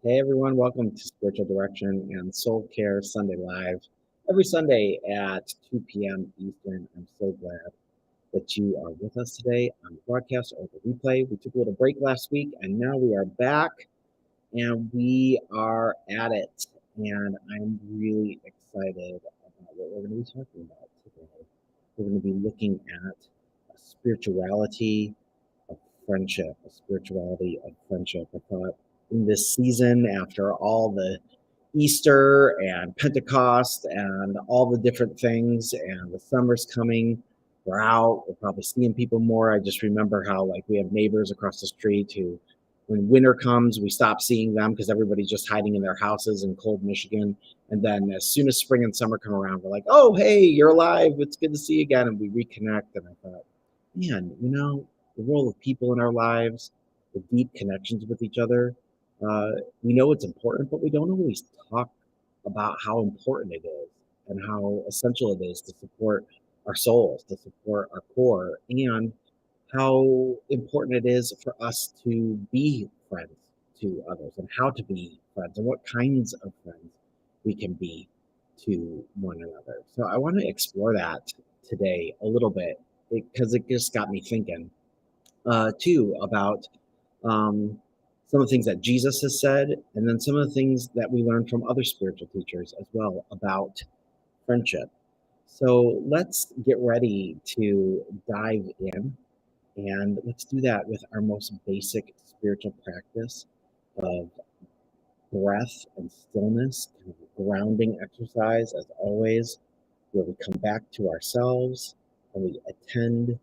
Hey everyone, welcome to Spiritual Direction and Soul Care Sunday Live. Every Sunday at 2 p.m. Eastern. I'm so glad that you are with us today on the broadcast or the replay. We took a little break last week and now we are back and we are at it. And I'm really excited about what we're going to be talking about today. We're going to be looking at spirituality of friendship, a spirituality of friendship. I thought in this season, after all the Easter and Pentecost and all the different things, and the summer's coming, we're out, we're probably seeing people more. I just remember how, like, we have neighbors across the street who, when winter comes, we stop seeing them because everybody's just hiding in their houses in cold Michigan. And then as soon as spring and summer come around, we're like, oh, hey, you're alive. It's good to see you again. And we reconnect. And I thought, man, the role of people in our lives, the deep connections with each other. We know it's important, but we don't always talk about how important it is and how essential it is to support our souls, to support our core, and how important it is for us to be friends to others and how to be friends and what kinds of friends we can be to one another. So I want to explore that today a little bit because it just got me thinking too about um, some of the things that Jesus has said, and then some of the things that we learn from other spiritual teachers as well about friendship. So let's get ready to dive in, and let's do that with our most basic spiritual practice of breath and stillness, kind of a grounding exercise, as always, where we come back to ourselves and we attend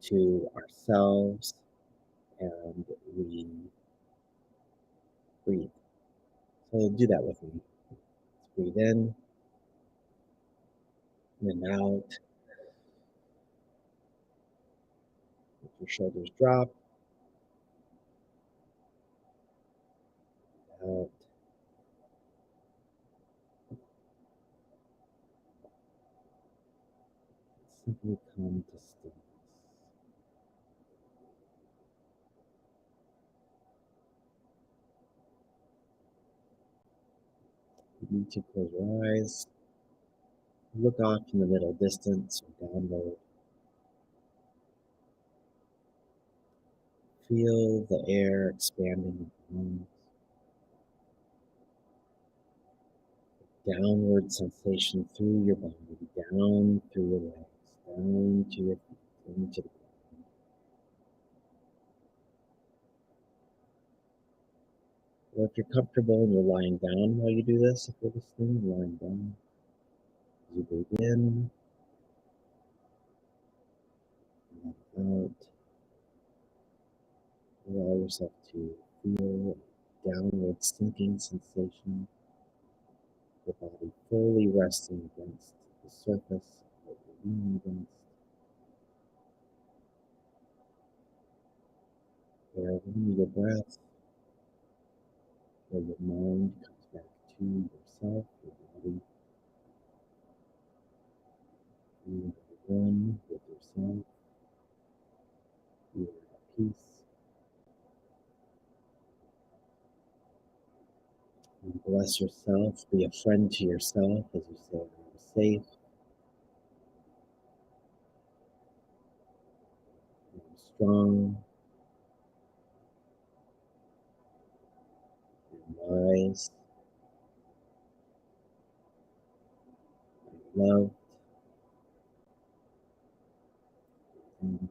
to ourselves and we breathe. So do that with me. Let's breathe in and out. Let your shoulders drop. Out. Simply come to stillness. You need to close your eyes. Look off in the middle distance or downward. Feel the air expanding in your lungs. Downward sensation through your body, down through your legs, down to your feet, into the ground. Or if you're comfortable and you're lying down while you do this, if you're listening, lying down, as you breathe in and out, allow yourself to feel a downward sinking sensation, the body fully resting against the surface that you're leaning against. Where when your breath, where your mind comes back to yourself, your body, you are one with yourself, you are at peace. And bless yourself, be a friend to yourself as you say, I'm safe, I'm strong, I'm wise, I'm loved, and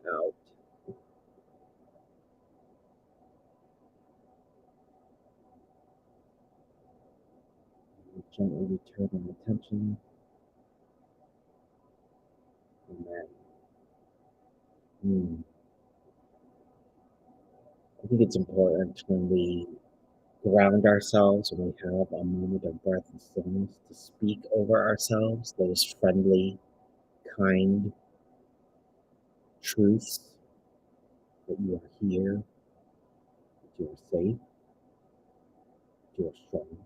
out. And gently return our attention, and then I think it's important when we ground ourselves, when we have a moment of breath and stillness, to speak over ourselves those friendly, kind truths that you are here, that you are safe, that you are strong,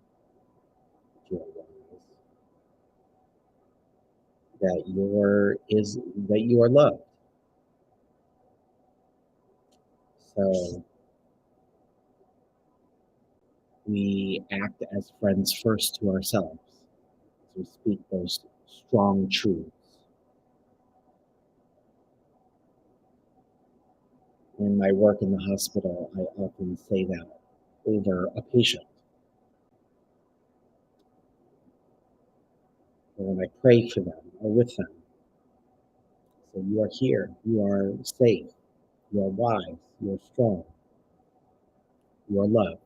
that you are wise, that you are loved. So we act as friends first to ourselves. We speak those strong truths. In my work in the hospital, I often say that over a patient. And when I pray for them or with them, so you are here, you are safe, you are wise, you are strong, you are loved.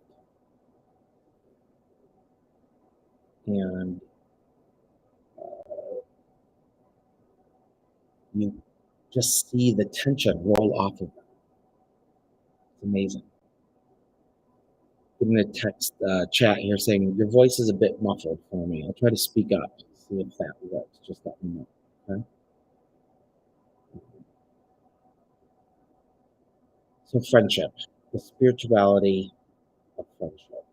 And you just see the tension roll off of them. It's amazing. Getting a text chat here saying, your voice is a bit muffled for me. I'll try to speak up, see if that works. Just let me know. Okay? So friendship, the spirituality of friendship.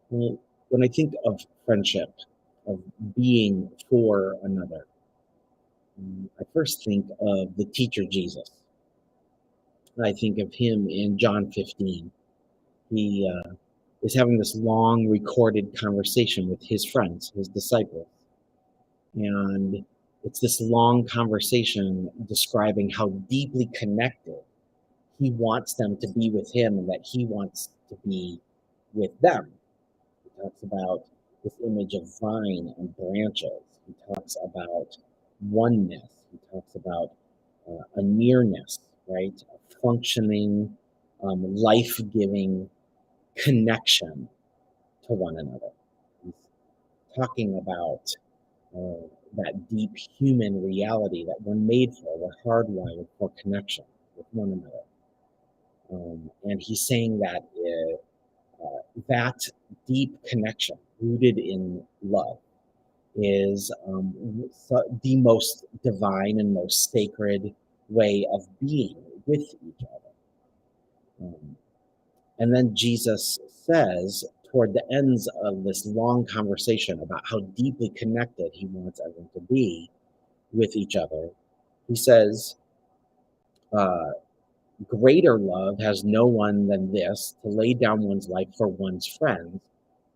Well, when I think of friendship, of being for another, I first think of the teacher Jesus. I think of him in John 15. He is having this long recorded conversation with his friends, his disciples. And it's this long conversation describing how deeply connected he wants them to be with him and that he wants to be with them. He talks about this image of vine and branches. He talks about oneness. He talks about a nearness, right? A functioning, life-giving connection to one another. He's talking about that deep human reality that we're made for. We're hardwired for connection with one another. And he's saying that that deep connection rooted in love is the most divine and most sacred way of being with each other. And then Jesus says, toward the ends of this long conversation about how deeply connected he wants everyone to be with each other, he says, greater love has no one than this, to lay down one's life for one's friends.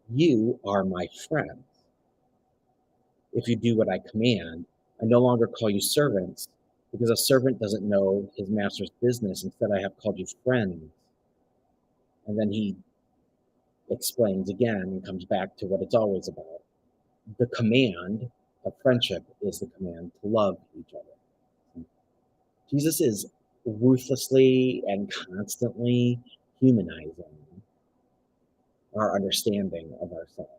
You are my friends. If you do what I command, I no longer call you servants, because a servant doesn't know his master's business. Instead, I have called you friends. And then he explains again and comes back to what it's always about. The command of friendship is the command to love each other. Jesus is ruthlessly and constantly humanizing our understanding of ourselves.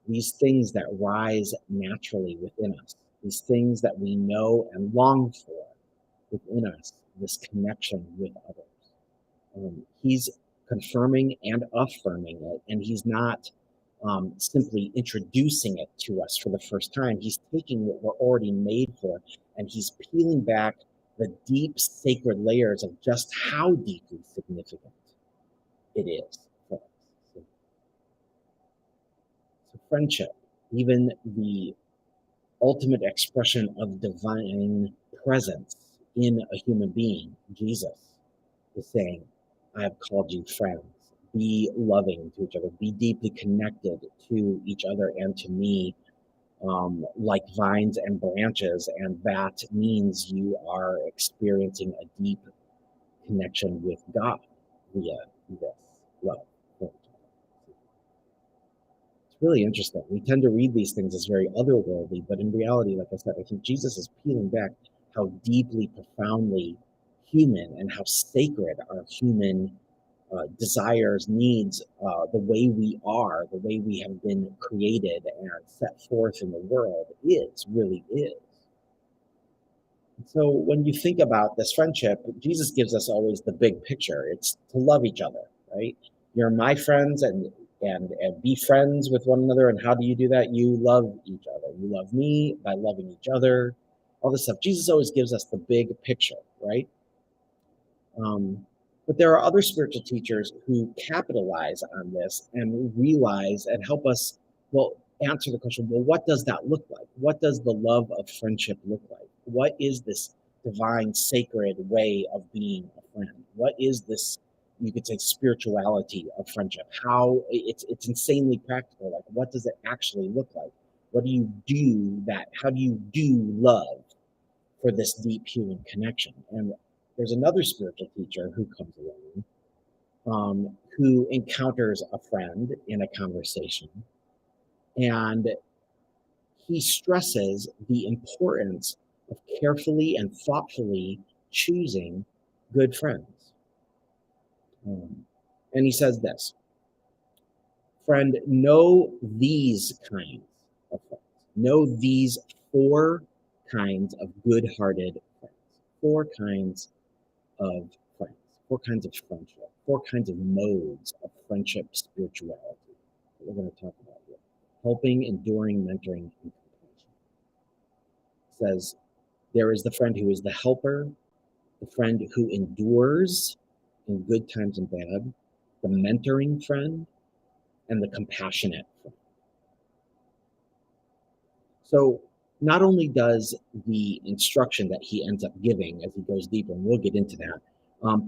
These things that rise naturally within us, these things that we know and long for within us, this connection with others. He's confirming and affirming it, and he's not simply introducing it to us for the first time. He's taking what we're already made for, and he's peeling back the deep sacred layers of just how deeply significant it is for us. So friendship, even the ultimate expression of divine presence in a human being, Jesus is saying, I have called you friends. Be loving to each other. Be deeply connected to each other and to me, like vines and branches. And that means you are experiencing a deep connection with God via this love. It's really interesting. We tend to read these things as very otherworldly, but in reality, like I said, I think Jesus is peeling back how deeply, profoundly human and how sacred our human desires, needs, the way we are, the way we have been created and set forth in the world really is. So when you think about this friendship, Jesus gives us always the big picture. It's to love each other, right? You're my friends and be friends with one another. And how do you do that? You love each other. You love me by loving each other, all this stuff. Jesus always gives us the big picture, right? But there are other spiritual teachers who capitalize on this and realize and help us, well, answer the question, well, what does that look like? What does the love of friendship look like? What is this divine, sacred way of being a friend? What is this, you could say, spirituality of friendship? How it's insanely practical. Like, what does it actually look like? What do you do how do you do love for this deep human connection? And there's another spiritual teacher who comes along, who encounters a friend in a conversation, and he stresses the importance of carefully and thoughtfully choosing good friends. And he says this: friend, know these kinds of friends. Know these four kinds of good-hearted friends. Four kinds of friends. Four kinds of friendship. Four kinds of modes of friendship spirituality that we're going to talk about here. Helping, enduring, mentoring, and compassion. It says, there is the friend who is the helper, the friend who endures in good times and bad, the mentoring friend, and the compassionate friend. So not only does the instruction that he ends up giving as he goes deeper, and we'll get into that,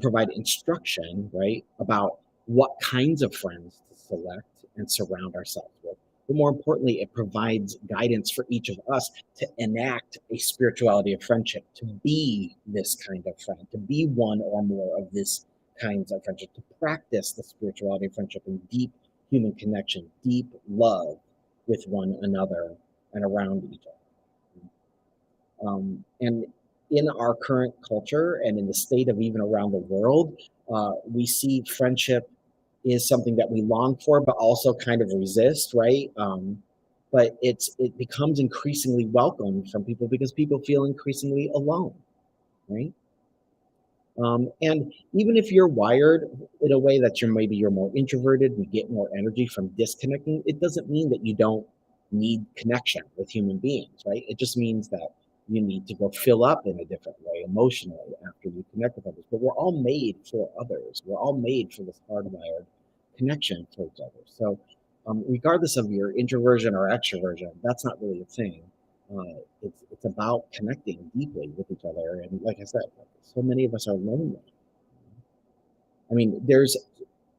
provide instruction, right, about what kinds of friends to select and surround ourselves with, but more importantly, it provides guidance for each of us to enact a spirituality of friendship, to be this kind of friend, to be one or more of this kinds of friendship, to practice the spirituality of friendship and deep human connection, deep love with one another and around each other. And in our current culture and in the state of even around the world, we see friendship is something that we long for, but also kind of resist, right? But it becomes increasingly welcomed from people because people feel increasingly alone, right? And even if you're wired in a way that you're more introverted, you get more energy from disconnecting, it doesn't mean that you don't need connection with human beings, right? It just means that you need to go fill up in a different way emotionally after you connect with others. But we're all made for others. We're all made for this hardwired connection towards others. So regardless of your introversion or extroversion, that's not really a thing. It's about connecting deeply with each other. And like I said, so many of us are lonely. I mean, there's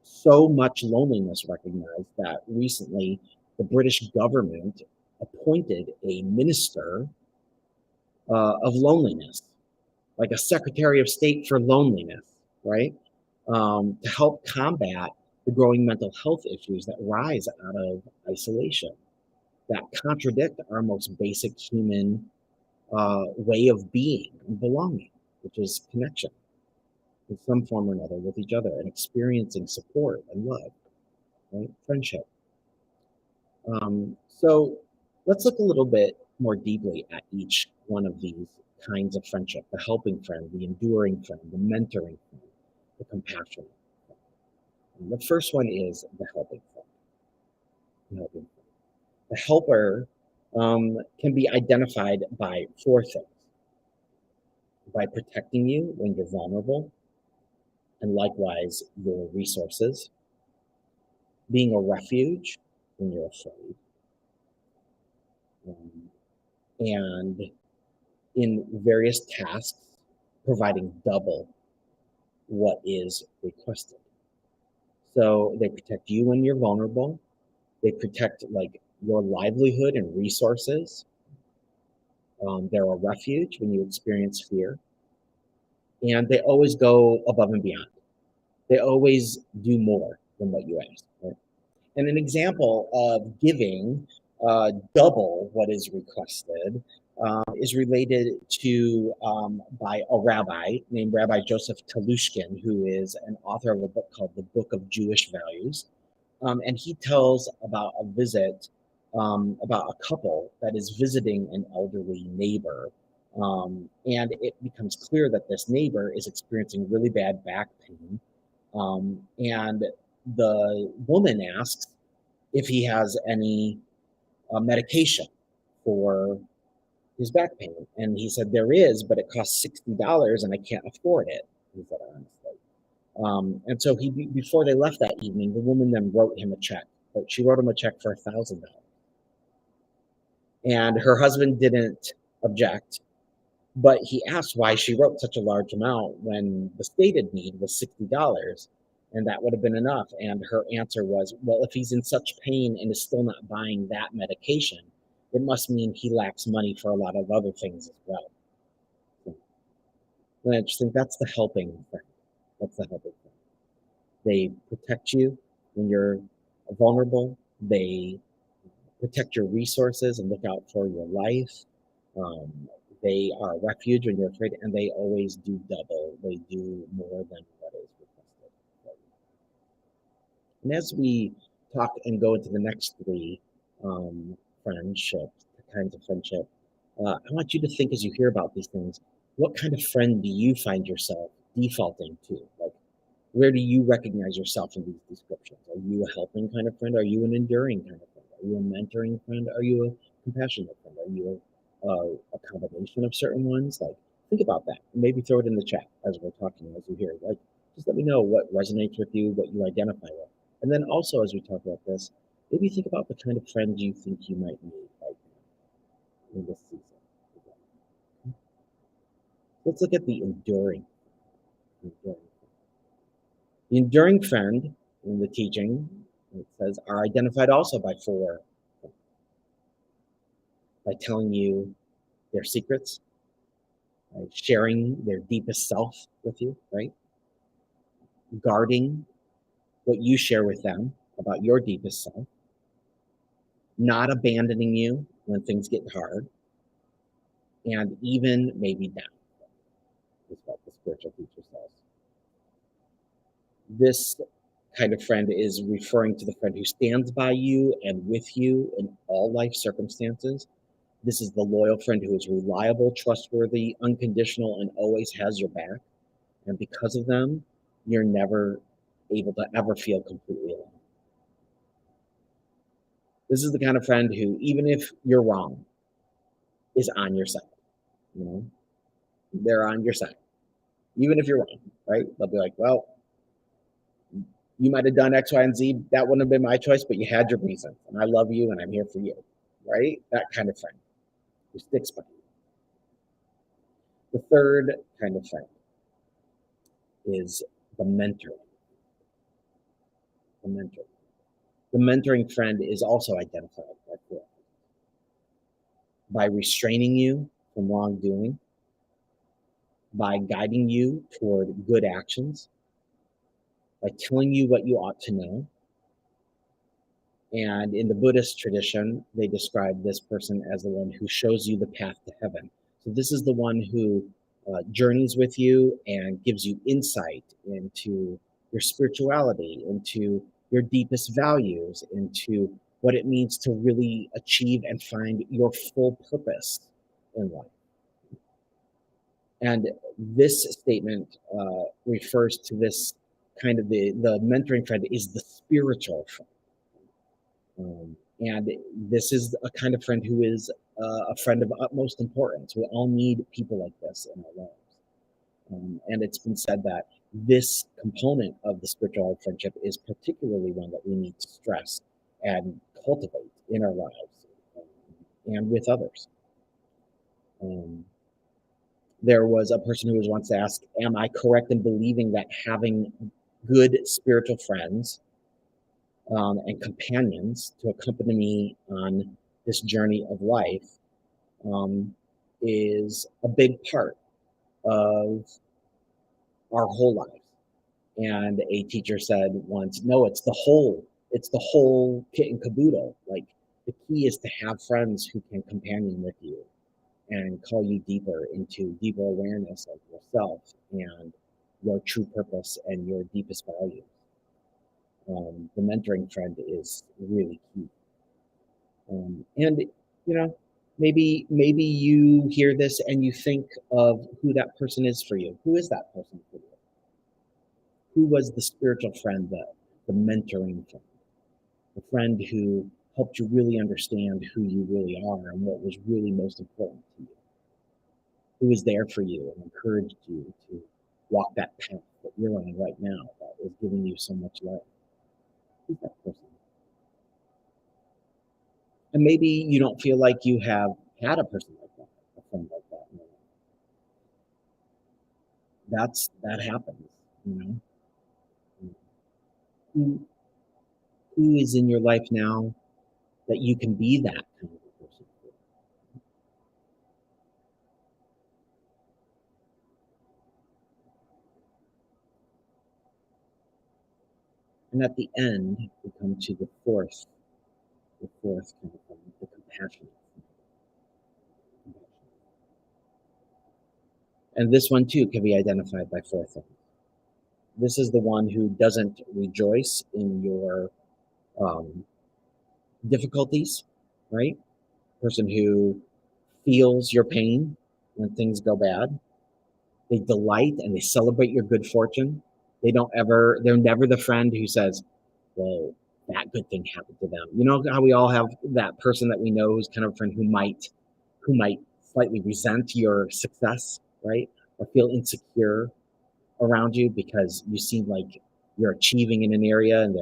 so much loneliness recognized that recently the British government appointed a minister of loneliness, like a Secretary of State for loneliness, right? To help combat the growing mental health issues that rise out of isolation, that contradict our most basic human way of being and belonging, which is connection in some form or another with each other and experiencing support and love, right? Friendship. So let's look a little bit more deeply at each one of these kinds of friendship: the helping friend, the enduring friend, the mentoring friend, the compassionate friend. And the first one is the helping friend. The helping friend. The helper can be identified by four things: by protecting you when you're vulnerable, and likewise your resources, being a refuge when you're afraid, um, and in various tasks, providing double what is requested. So they protect you when you're vulnerable. They protect like your livelihood and resources. They're a refuge when you experience fear, and they always go above and beyond. They always do more than what you ask. Right? And an example of giving double what is requested is related to by a rabbi named Rabbi Joseph Telushkin, who is an author of a book called The Book of Jewish Values. And he tells about a visit, about a couple that is visiting an elderly neighbor. And it becomes clear that this neighbor is experiencing really bad back pain. And the woman asks if he has any medication for his back pain. And he said, there is, but it costs $60 and I can't afford it, he said honestly. And so before they left that evening, the woman then wrote him a check. But she wrote him a check for $1,000. And her husband didn't object. But he asked why she wrote such a large amount when the stated need was $60, and that would have been enough. And her answer was, well, if he's in such pain and is still not buying that medication, it must mean he lacks money for a lot of other things as well. So, and I just think that's the helping friend. That's the helping friend. They protect you when you're vulnerable. They protect your resources and look out for your life. Um, they are a refuge when you're afraid, and they always do double. They do more than what is requested. And as we talk and go into the next three friendships, kinds of friendship, I want you to think as you hear about these things, what kind of friend do you find yourself defaulting to? Like, where do you recognize yourself in these descriptions? Are you a helping kind of friend? Are you an enduring kind of friend? Are you a mentoring friend? Are you a compassionate friend? Are you a combination of certain ones? Like, think about that. Maybe throw it in the chat as we're talking, as you hear it. Like, just let me know what resonates with you, what you identify with. And then also, as we talk about this, maybe think about the kind of friend you think you might need right now in this season. Let's look at the enduring. The enduring friend in the teaching, it says, are identified also by four, by telling you their secrets, by sharing their deepest self with you, right? Guarding what you share with them about your deepest self, not abandoning you when things get hard, and even maybe down, is what the spiritual teacher says. This kind of friend is referring to the friend who stands by you and with you in all life circumstances. This is the loyal friend who is reliable, trustworthy, unconditional, and always has your back. And because of them, you're never able to ever feel completely alone. This is the kind of friend who, even if you're wrong, is on your side. You know, they're on your side, even if you're wrong, right? They'll be like, well, you might have done X, Y, and Z. That wouldn't have been my choice, but you had your reasons, and I love you, and I'm here for you, right? That kind of friend who sticks by you. The third kind of friend is the mentor. The mentor. The mentoring friend is also identified by restraining you from wrongdoing, by guiding you toward good actions, by telling you what you ought to know. And in the Buddhist tradition, they describe this person as the one who shows you the path to heaven. So this is the one who journeys with you and gives you insight into your spirituality, into your deepest values, into what it means to really achieve and find your full purpose in life. And this statement refers to this kind of the mentoring friend is the spiritual friend. And this is a kind of friend who is a friend of utmost importance. We all need people like this in our lives. And it's been said that this component of the spiritual friendship is particularly one that we need to stress and cultivate in our lives and with others. There was a person who was once asked, am I correct in believing that having good spiritual friends and companions to accompany me on this journey of life is a big part of our whole lives? And a teacher said once, no, it's the whole kit and caboodle. Like, the key is to have friends who can companion with you and call you deeper into deeper awareness of yourself and your true purpose and your deepest values. The mentoring friend is really key. And you know, maybe you hear this and you think of who that person is for you. Who is that person for you? Who was the spiritual friend, the mentoring friend, the friend who helped you really understand who you really are and what was really most important to you? Who was there for you and encouraged you to walk that path that you're on right now that is giving you so much love? Who's that person? And maybe you don't feel like you have had a person like that, a friend like that in your life. that happens, you know. Who who is in your life now that you can be that kind of a person for? And at the end, we come to the fourth kind of thing, the compassionate. And this one too can be identified by four things. This is the one who doesn't rejoice in your um, difficulties, right? Person who feels your pain when things go bad. They delight and they celebrate your good fortune. They're never the friend who says, well, that good thing happened to them. You know how we all have that person that we know who's kind of a friend who might slightly resent your success, right? Or feel insecure around you because you seem like you're achieving in an area and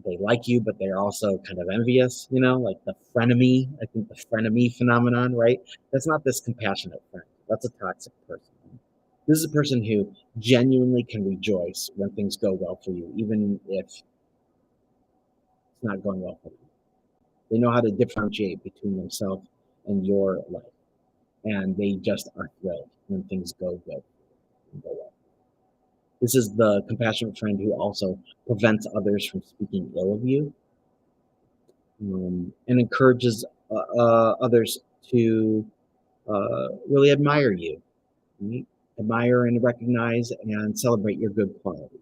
they like you, but they're also kind of envious, like the frenemy. I think the frenemy phenomenon, right? That's not this compassionate friend. That's a toxic person. This is a person who genuinely can rejoice when things go well for you, even if it's not going well for them. They know how to differentiate between themselves and your life, and they just are thrilled when things go good and go well. This is the compassionate friend who also prevents others from speaking ill of you, and encourages others to really admire you, right? Admire and recognize and celebrate your good qualities.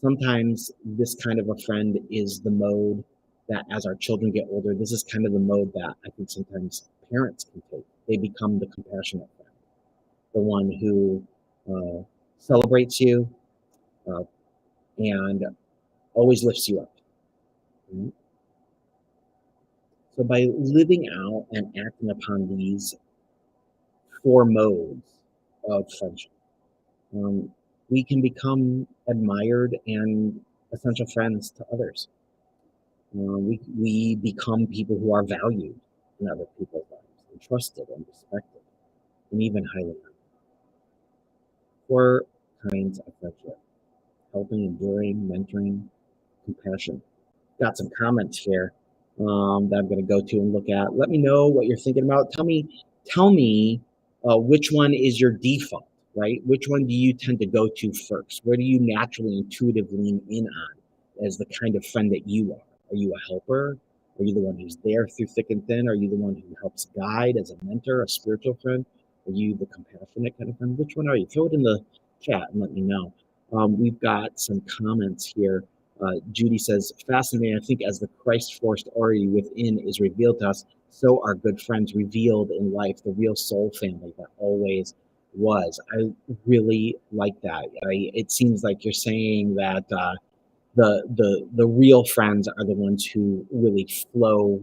Sometimes this kind of a friend is the mode that as our children get older, this is kind of the mode that I think sometimes parents can take. They become the compassionate friend, the one who celebrates you uh, and always lifts you up. Mhm. So by living out and acting upon these four modes of friendship, um, we can become admired and essential friends to others. We become people who are valued in other people's lives and trusted and respected and even highly honored. Four kinds of friendship: helping, enduring, mentoring, compassion. Got some comments here that I'm going to go to and look at. Let me know what you're thinking about. Tell me which one is your default, right? Which one do you tend to go to first? Where do you naturally, intuitively lean in on as the kind of friend that you are? Are you a helper? Are you the one who's there through thick and thin? Are you the one who helps guide as a mentor, a spiritual friend? Are you the compassionate kind of friend? Which one are you? Throw it in the chat and let me know. We've got some comments here. Judy says, fascinating. I think as the Christ forced already within is revealed to us, so are good friends revealed in life, the real soul family that always was. I really like that. It seems like you're saying that the real friends are the ones who really flow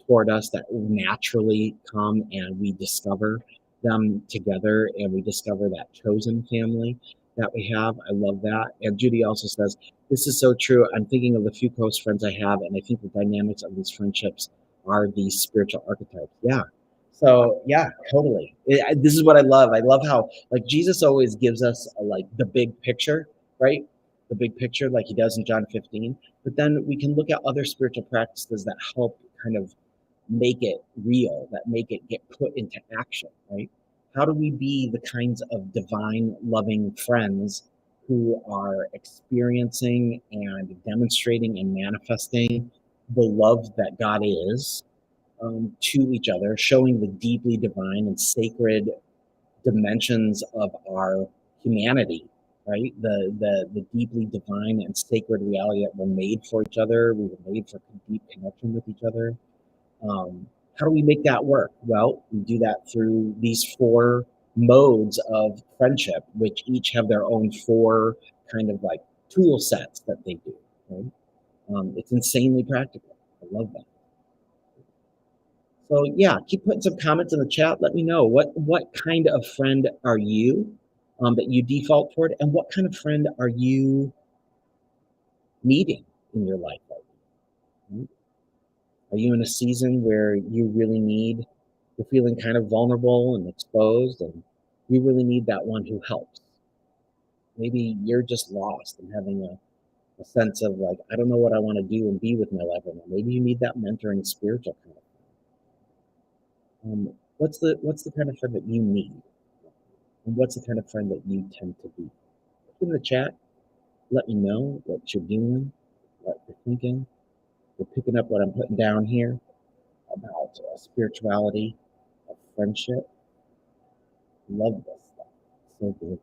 toward us, that naturally come and we discover them together and we discover that chosen family that we have. I love that. And Judy also says, this is so true. I'm thinking of the few close friends I have, and I think the dynamics of these friendships are these spiritual archetypes. Yeah. So yeah, totally. This is what I love. I love how like Jesus always gives us like the big picture, right? The big picture, like he does in John 15. But then we can look at other spiritual practices that help kind of make it real, that make it get put into action, right? How do we be the kinds of divine, loving friends who are experiencing and demonstrating and manifesting the love that God is to each other, showing the deeply divine and sacred dimensions of our humanity, right? The deeply divine and sacred reality that we're made for each other. We were made for deep connection with each other. Um, how do we make that work? Well, we do that through these four modes of friendship, which each have their own four kind of like tool sets that they do. Right? It's insanely practical. I love that. So yeah, keep putting some comments in the chat. Let me know what kind of friend are you that you default toward, and what kind of friend are you needing in your life right now? Right? Are you in a season where you really need? You're feeling kind of vulnerable and exposed, and We really need that one who helps. Maybe you're just lost and having a sense of like, I don't know what I want to do and be with my life right now. Maybe you need that mentoring spiritual kind of thing. What's the kind of friend that you need? And what's the kind of friend that you tend to be? Put in the chat, let me know what you're doing, what you're thinking. You're picking up what I'm putting down here about spirituality, of friendship. Love this stuff. So good.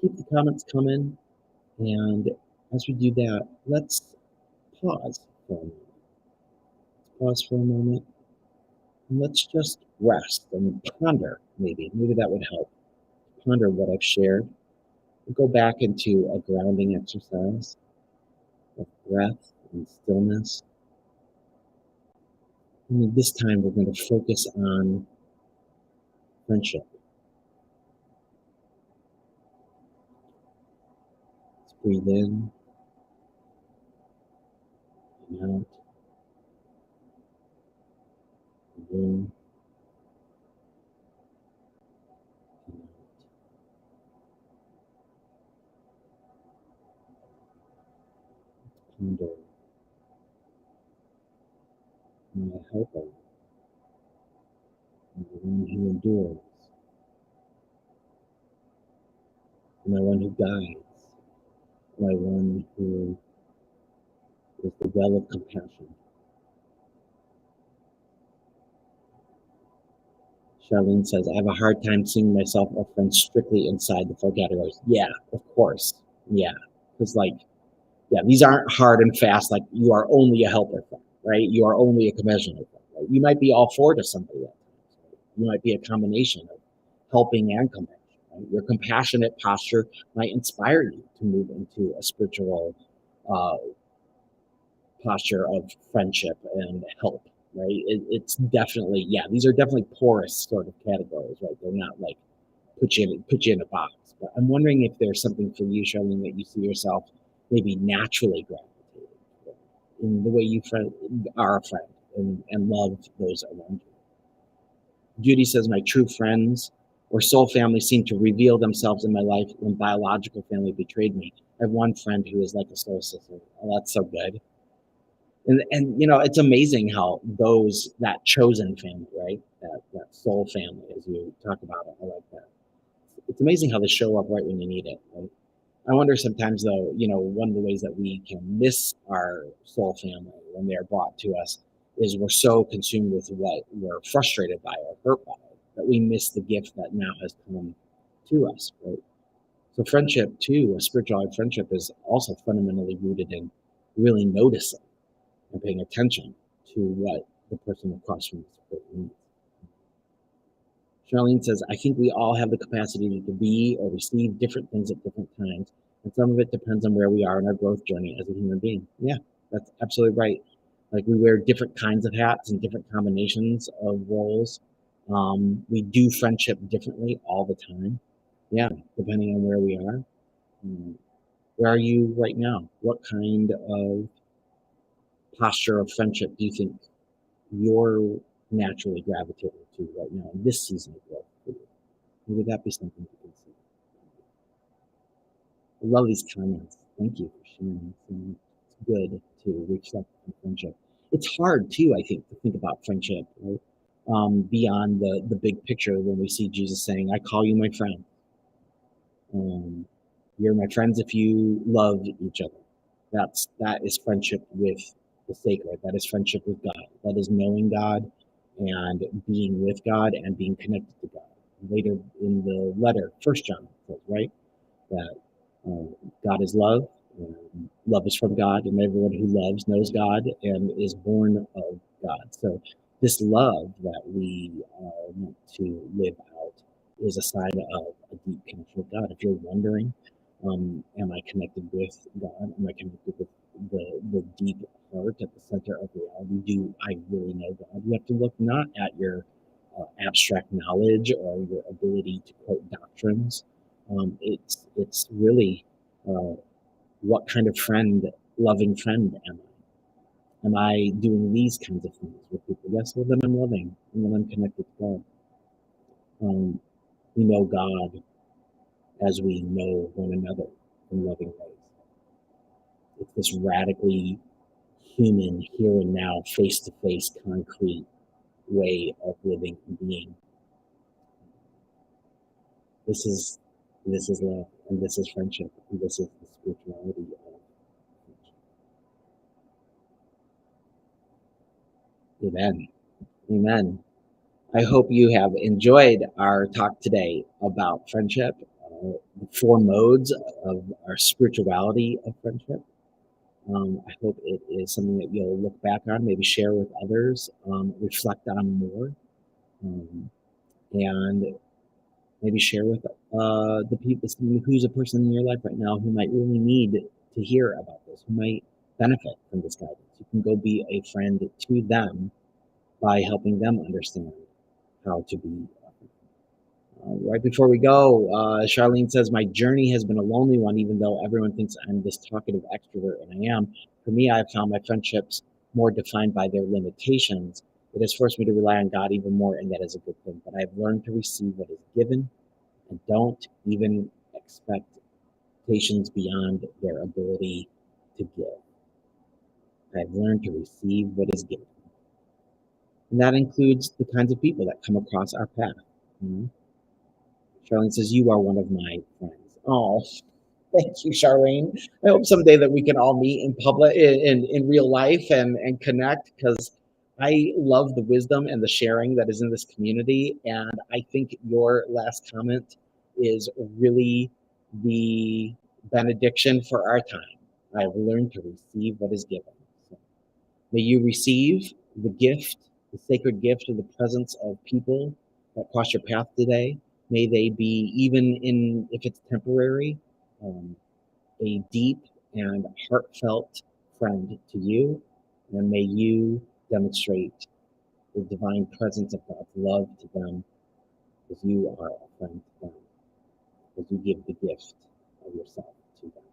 Keep the comments coming. And as we do that, let's pause for a moment. Pause for a moment. And let's just rest and ponder, maybe. Maybe that would help. Ponder what I've shared. We'll go back into a grounding exercise of breath and stillness. And this time we're going to focus on friendship. Let's breathe in and out. In, and out. Ponder. Am I helper? Am I one who endures? Am I one who guides? Am I one who is the well of compassion? Charlene says, I have a hard time seeing myself or friends strictly inside the four categories. Yeah, of course. Yeah. Because, these aren't hard and fast, like you are only a helper friend, right? You are only a compassionate friend, right? You might be all four to somebody else. Right? You might be a combination of helping and compassion. Right? Your compassionate posture might inspire you to move into a spiritual uh, posture of friendship and help, right? It's definitely, these are definitely porous sort of categories, right? They're not like put you in a box. But I'm wondering if there's something for you, Charlene, that you see yourself maybe naturally gravitating toward in the way you are a friend and love those around you. Judy says, my true friends or soul family seem to reveal themselves in my life when biological family betrayed me. I have one friend who is like a soul sister. Oh, that's so good. And it's amazing how that chosen family, right? That soul family, as you talk about it, I like that. It's amazing how they show up right when you need it, right? I wonder sometimes though, one of the ways that we can miss our soul family when they are brought to us is we're so consumed with what we're frustrated by or hurt by that we miss the gift that now has come to us, right? So friendship too, a spiritual friendship is also fundamentally rooted in really noticing and paying attention to what the person across from us needs. Charlene says, I think we all have the capacity to be or receive different things at different times, and some of it depends on where we are in our growth journey as a human being. Yeah, that's absolutely right. Like we wear different kinds of hats and different combinations of roles. We do friendship differently all the time. Yeah, depending on where we are. Where are you right now? What kind of posture of friendship do you think you're naturally gravitating to right now in this season of growth for you? Would that be something to consider? I love these comments. Thank you for sharing. It's good to reflect on friendship. It's hard too, I think, to think about friendship, right? Beyond the big picture when we see Jesus saying, I call you my friend. You're my friends if you love each other. That is friendship with the sacred. That is friendship with God. That is knowing God and being with God and being connected to God. Later in the letter, First John says, right, that God is love. Love is from God, and everyone who loves knows God and is born of God. So this love that we are meant to live out is a sign of a deep connection with God. If you're wondering, am I connected with God? Am I connected with the deep heart at the center of reality? Do I really know God? You have to look not at your abstract knowledge or your ability to quote doctrines. It's really what kind of loving friend am I? Am I doing these kinds of things with people? Yes, well then I'm loving, and then I'm connected to God. we know God as we know one another in loving ways. It's this radically human, here and now, face to face, concrete way of living and being. This is love, and this is friendship, and this is the spirituality of friendship. Amen. Amen. I hope you have enjoyed our talk today about friendship, the four modes of our spirituality of friendship. I hope it is something that you'll look back on, maybe share with others, reflect on more, um, and maybe share with the people who's a person in your life right now who might really need to hear about this, who might benefit from this guidance. You can go be a friend to them by helping them understand how to be. Right before we go, Charlene says, my journey has been a lonely one, even though everyone thinks I'm this talkative extrovert, and I am. For me, I've found my friendships more defined by their limitations. It has forced me to rely on God even more, and that is a good thing. But I've learned to receive what is given and don't even expect expectations beyond their ability to give. I've learned to receive what is given. And that includes the kinds of people that come across our path. Mhm. Charlene says, you are one of my friends. Oh, thank you, Charlene. I hope someday that we can all meet in public, in real life, and connect, because I love the wisdom and the sharing that is in this community. And I think your last comment is really the benediction for our time. I've learned to receive what is given. So may you receive the gift, the sacred gift of the presence of people that cross your path today. May they be, even in if it's temporary, um, a deep and heartfelt friend to you, and may you demonstrate the divine presence of God's love to them as you are a friend to them, as you give the gift of yourself to them.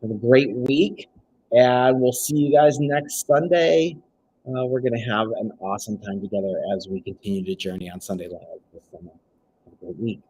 Have a great week, and we'll see you guys next Sunday. We're going to have an awesome time together as we continue to journey on Sunday Live this summer. Have a great week.